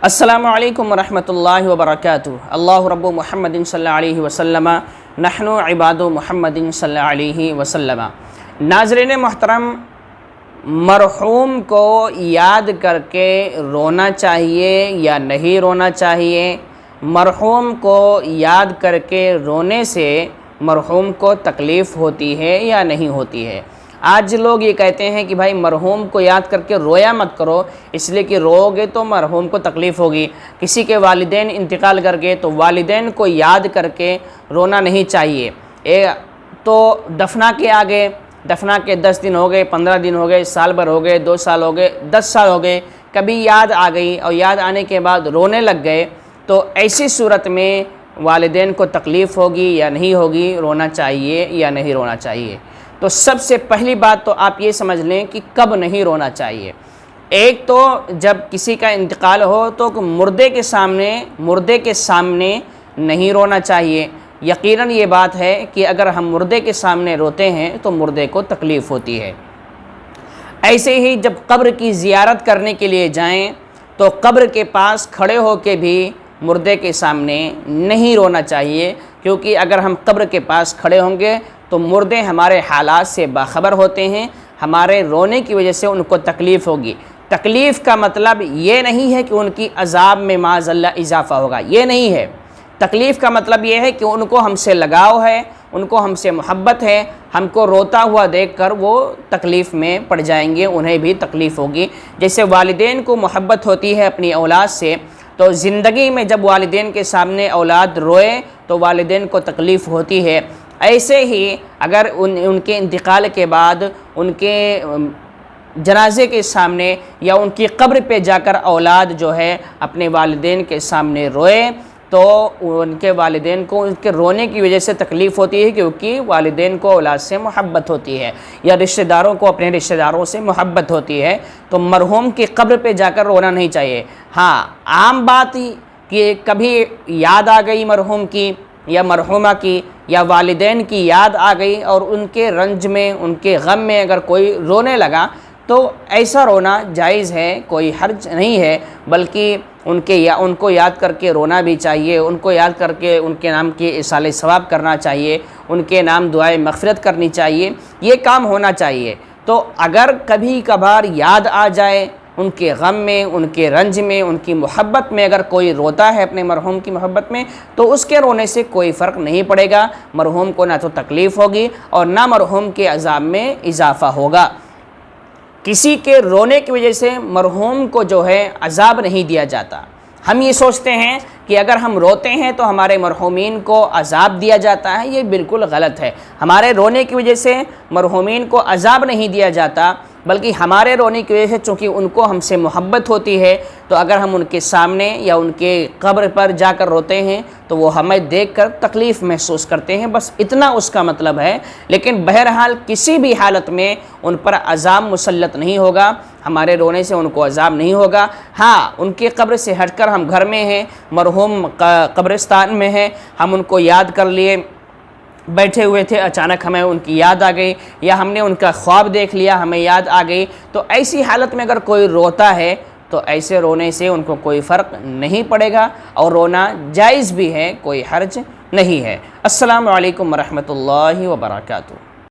السلام علیکم ورحمۃ اللہ وبرکاتہ۔ اللہ رب محمد صلی اللہ علیہ وسلم، نحن عباد محمد صلی اللہ علیہ وسلم۔ ناظرین محترم، مرحوم کو یاد کر کے رونا چاہیے یا نہیں رونا چاہیے؟ مرحوم کو یاد کر کے رونے سے مرحوم کو تکلیف ہوتی ہے یا نہیں ہوتی ہے؟ آج لوگ یہ کہتے ہیں کہ بھائی مرحوم کو یاد کر کے رویا مت کرو، اس لیے کہ رو گے تو مرحوم کو تکلیف ہوگی۔ کسی کے والدین انتقال کر گئے تو والدین کو یاد کر کے رونا نہیں چاہیے۔ تو دفنا کے آگے، دفنا کے 10 دن ہو گئے، 15 دن ہو گئے، سال بھر ہو گئے، 2 سال ہو گئے، 10 سال ہو گئے، کبھی یاد آ گئی اور یاد آنے کے بعد رونے لگ گئے، تو ایسی صورت میں والدین کو تکلیف ہوگی یا نہیں ہوگی؟ رونا چاہیے یا نہیں رونا چاہیے؟ تو سب سے پہلی بات تو آپ یہ سمجھ لیں کہ کب نہیں رونا چاہیے۔ ایک تو جب کسی کا انتقال ہو تو مردے کے سامنے نہیں رونا چاہیے۔ یقیناً یہ بات ہے کہ اگر ہم مردے کے سامنے روتے ہیں تو مردے کو تکلیف ہوتی ہے۔ ایسے ہی جب قبر کی زیارت کرنے کے لیے جائیں تو قبر کے پاس کھڑے ہو کے بھی مردے کے سامنے نہیں رونا چاہیے، کیونکہ اگر ہم قبر کے پاس کھڑے ہوں گے تو مردے ہمارے حالات سے باخبر ہوتے ہیں، ہمارے رونے کی وجہ سے ان کو تکلیف ہوگی۔ تکلیف کا مطلب یہ نہیں ہے کہ ان کی عذاب میں معاذ اللہ اضافہ ہوگا، یہ نہیں ہے۔ تکلیف کا مطلب یہ ہے کہ ان کو ہم سے لگاؤ ہے، ان کو ہم سے محبت ہے، ہم کو روتا ہوا دیکھ کر وہ تکلیف میں پڑ جائیں گے، انہیں بھی تکلیف ہوگی۔ جیسے والدین کو محبت ہوتی ہے اپنی اولاد سے، تو زندگی میں جب والدین کے سامنے اولاد روئے تو والدین کو تکلیف ہوتی ہے۔ ایسے ہی اگر ان کے انتقال کے بعد ان کے جنازے کے سامنے یا ان کی قبر پہ جا کر اولاد جو ہے اپنے والدین کے سامنے روئے تو ان کے والدین کو ان کے رونے کی وجہ سے تکلیف ہوتی ہے، کیونکہ والدین کو اولاد سے محبت ہوتی ہے یا رشتہ داروں کو اپنے رشتہ داروں سے محبت ہوتی ہے، تو مرحوم کی قبر پہ جا کر رونا نہیں چاہیے۔ ہاں، عام بات کہ کبھی یاد آ گئی مرحوم کی یا مرحومہ کی یا والدین کی یاد آ گئی اور ان کے رنج میں، ان کے غم میں اگر کوئی رونے لگا تو ایسا رونا جائز ہے، کوئی حرج نہیں ہے، بلکہ ان کو یاد کر کے رونا بھی چاہیے، ان کو یاد کر کے ان کے نام کی ایصال ثواب کرنا چاہیے، ان کے نام دعائے مغفرت کرنی چاہیے، یہ کام ہونا چاہیے۔ تو اگر کبھی کبھار یاد آ جائے ان کے غم میں، ان کے رنج میں، ان کی محبت میں اگر کوئی روتا ہے اپنے مرحوم کی محبت میں، تو اس کے رونے سے کوئی فرق نہیں پڑے گا، مرحوم کو نہ تو تکلیف ہوگی اور نہ مرحوم کے عذاب میں اضافہ ہوگا۔ کسی کے رونے کی وجہ سے مرحوم کو جو ہے عذاب نہیں دیا جاتا۔ ہم یہ سوچتے ہیں کہ اگر ہم روتے ہیں تو ہمارے مرحومین کو عذاب دیا جاتا ہے، یہ بالکل غلط ہے۔ ہمارے رونے کی وجہ سے مرحومین کو عذاب نہیں دیا جاتا، بلکہ ہمارے رونے کی وجہ سے چونکہ ان کو ہم سے محبت ہوتی ہے، تو اگر ہم ان کے سامنے یا ان کے قبر پر جا کر روتے ہیں تو وہ ہمیں دیکھ کر تکلیف محسوس کرتے ہیں، بس اتنا اس کا مطلب ہے۔ لیکن بہرحال کسی بھی حالت میں ان پر عذاب مسلط نہیں ہوگا، ہمارے رونے سے ان کو عذاب نہیں ہوگا۔ ہاں، ان کی قبر سے ہٹ کر ہم گھر میں ہیں، مرحوم قبرستان میں ہیں، ہم ان کو یاد کر لیے بیٹھے ہوئے تھے، اچانک ہمیں ان کی یاد آ گئی یا ہم نے ان کا خواب دیکھ لیا، ہمیں یاد آ گئی، تو ایسی حالت میں اگر کوئی روتا ہے تو ایسے رونے سے ان کو کوئی فرق نہیں پڑے گا اور رونا جائز بھی ہے، کوئی حرج نہیں ہے۔ السلام علیکم ورحمۃ اللہ وبرکاتہ۔